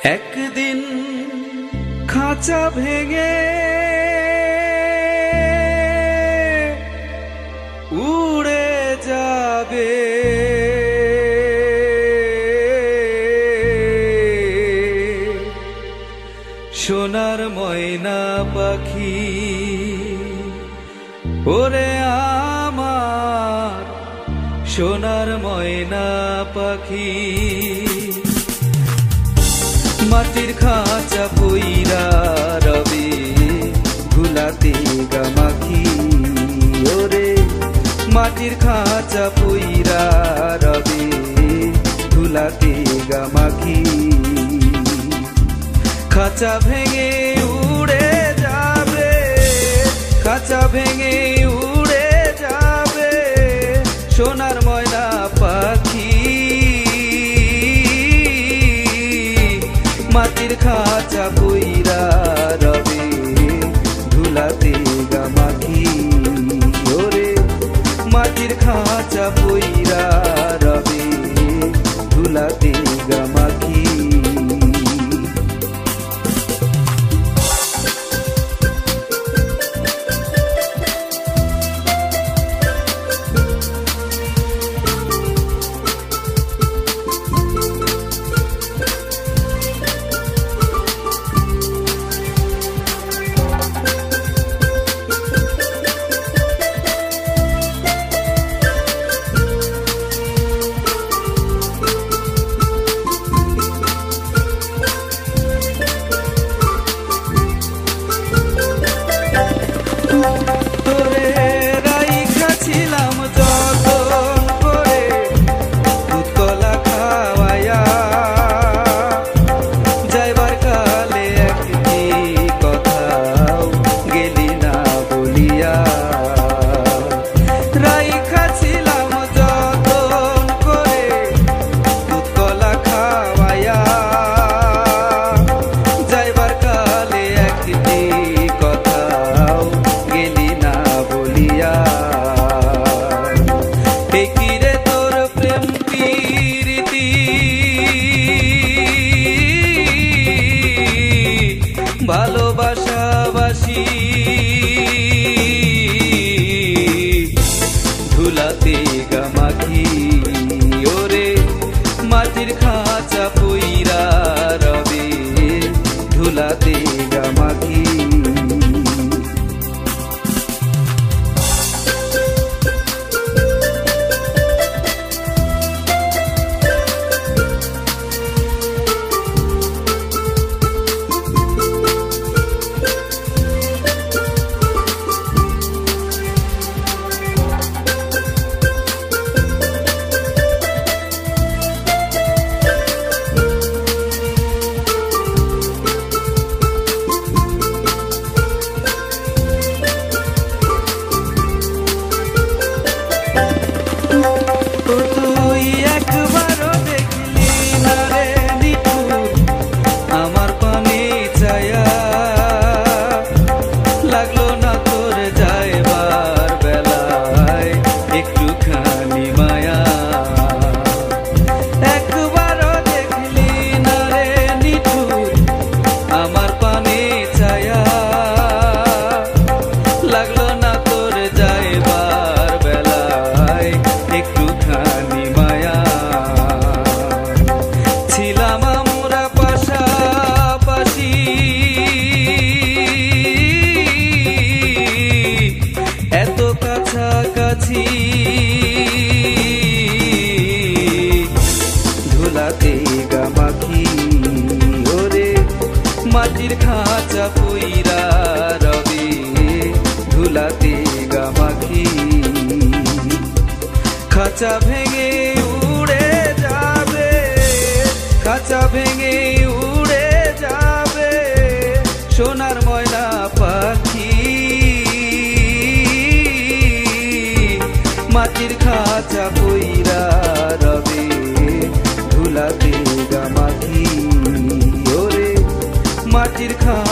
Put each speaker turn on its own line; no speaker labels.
একদিন খাঁচা ভেঙে উড়ে যাবে, সোনার ময়না পাখি ওরে আমার সোনার ময়না পাখি। মাটির খাঁচা পইরা রবে ধুলাতে গামাখি, ওরে মাটির খাঁচা পইরা রবে ধুলাতে গামাখি। খাঁচা ভেঙে উড়ে যাবে, খাঁচা ভেঙে উড়ে যাবে সোনার ময়না পাখি। মাটির খাঁচা পইরা রবে ধুলাতে গামাখি, ওরে মাটির খাঁচা পইরা রবে ধুলাতে গামাখি। ভালোবাসাবাসি ধুলাতে গামাখি, ওরে মাটির খাঁচা পইরা রবে ধুলাতে গামাখি। ধুলাতে গামাখি, ওরে মাটির খাঁচা পইরা রবে ধুলাতে গামাখি। খাঁচা ভেঙে উড়ে যাবে, খাঁচা ভেঙে উড়ে যাবে সোনার ময়না পাখি। মাটির খাঁচা পইরা রবে ধুলাতে গামাখি, ওরে মাটির খাঁচা